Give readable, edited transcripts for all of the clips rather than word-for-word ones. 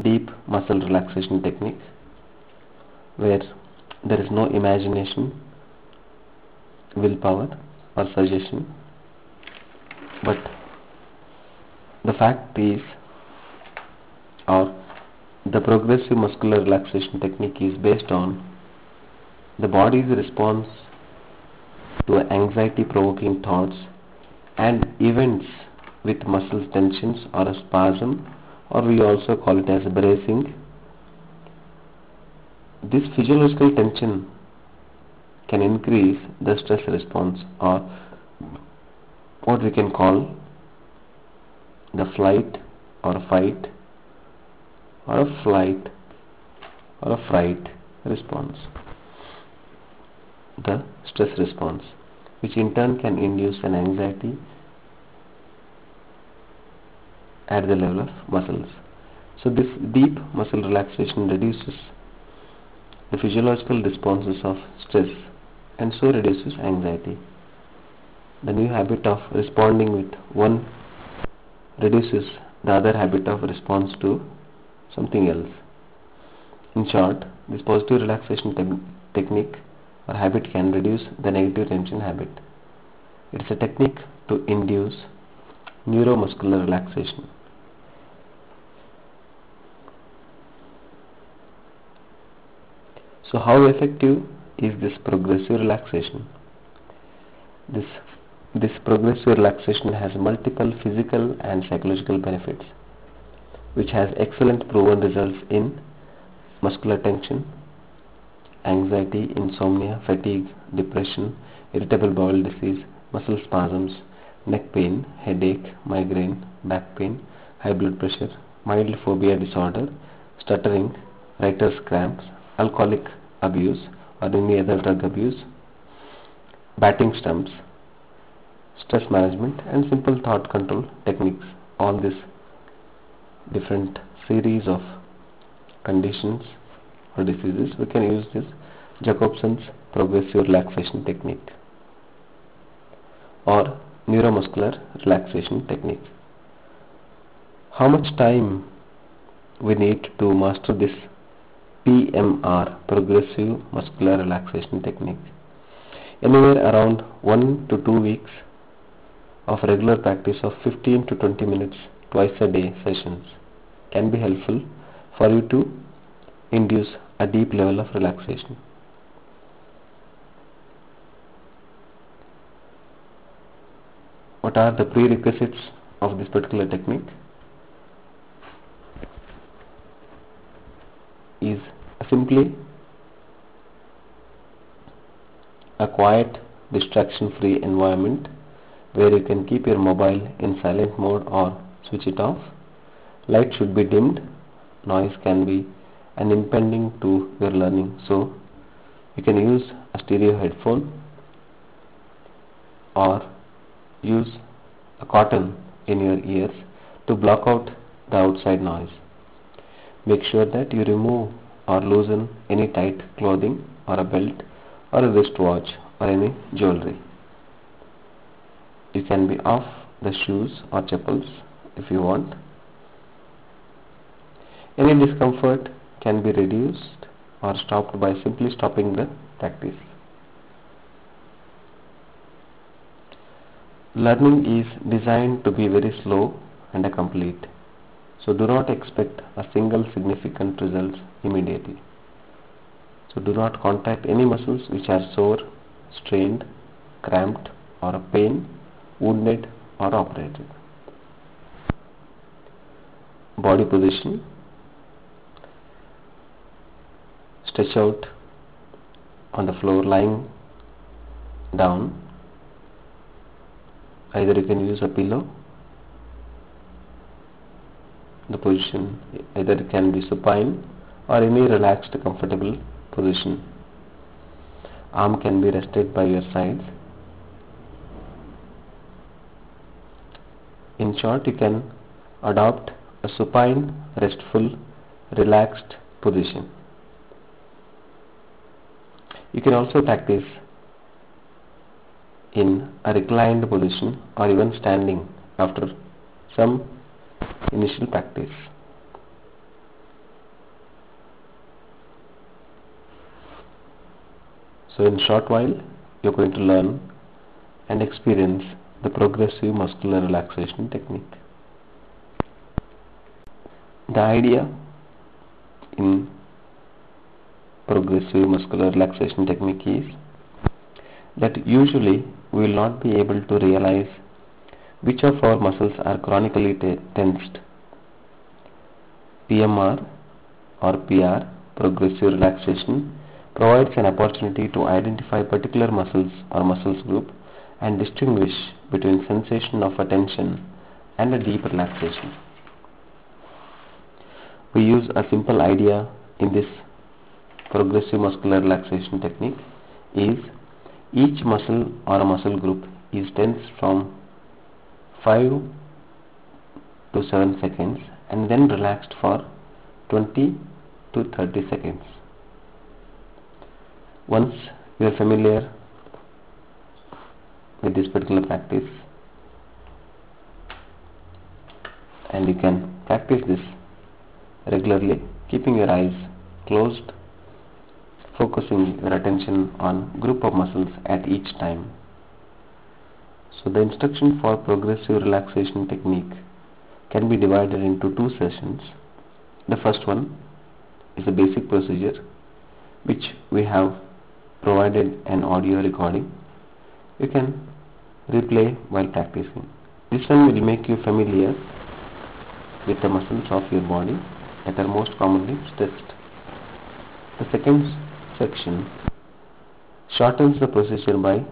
deep muscle relaxation technique where there is no imagination, willpower or suggestion, but the fact is, or the progressive muscular relaxation technique is based on the body's response to anxiety provoking thoughts and events with muscle tensions or a spasm, or we also call it as bracing. This physiological tension can increase the stress response, or what we can call the flight or a fight or a flight or a fright response, the stress response, which in turn can induce an anxiety at the level of muscles. So this deep muscle relaxation reduces the physiological responses of stress and so reduces anxiety. The new habit of responding with one reduces the other habit of response to something else. In short, this positive relaxation technique or habit can reduce the negative tension habit. It is a technique to induce neuromuscular relaxation. So how effective is this progressive relaxation? This progressive relaxation has multiple physical and psychological benefits, which has excellent proven results in muscular tension, anxiety, insomnia, fatigue, depression, irritable bowel disease, muscle spasms, neck pain, headache, migraine, back pain, high blood pressure, mild phobia disorder, stuttering, writer's cramps, alcoholic abuse or any other drug abuse, batting stumps, stress management and simple thought control techniques. All these different series of conditions or diseases, we can use this Jacobson's progressive relaxation technique or neuromuscular relaxation technique. How much time we need to master this PMR, progressive muscular relaxation technique? Anywhere around 1 to 2 weeks of regular practice of 15 to 20 minutes twice a day sessions can be helpful for you to induce a deep level of relaxation. What are the prerequisites of this particular technique? Is simply a quiet, distraction-free environment where you can keep your mobile in silent mode or switch it off. Light should be dimmed. Noise can be an impeding to your learning, so you can use a stereo headphone or use a cotton in your ears to block out the outside noise. Make sure that you remove or loosen any tight clothing or a belt or a wristwatch or any jewelry. You can be off the shoes or chappals if you want. Any discomfort can be reduced or stopped by simply stopping the practice. Learning is designed to be very slow and complete, so do not expect a single significant result immediately. So do not contract any muscles which are sore, strained, cramped or pain, wounded or operated. Body position. Stretch out on the floor lying down. Either you can use a pillow. The position either can be supine or any relaxed comfortable position. Arm can be rested by your sides. In short, you can adopt a supine, restful, relaxed position. You can also practice in a reclined position or even standing after some initial practice. So in short while, you're going to learn and experience the progressive muscular relaxation technique. The idea in progressive muscular relaxation technique is that usually we will not be able to realize which of our muscles are chronically tensed. PMR or PR, progressive relaxation, provides an opportunity to identify particular muscles or muscles group and distinguish between sensation of a tension and a deep relaxation. We use a simple idea in this progressive muscular relaxation technique is each muscle or a muscle group is tense from 5 to 7 seconds and then relaxed for 20 to 30 seconds. Once you are familiar with this particular practice, and you can practice this regularly, keeping your eyes closed, focusing your attention on group of muscles at each time. So the instruction for progressive relaxation technique can be divided into 2 sessions. The first one is a basic procedure which we have provided an audio recording. You can replay while practicing. This one will make you familiar with the muscles of your body that are most commonly stressed. The second section shortens the procedure by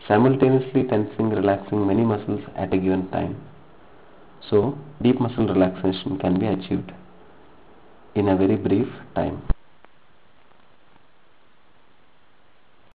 simultaneously tensing, relaxing many muscles at a given time. So, deep muscle relaxation can be achieved in a very brief time.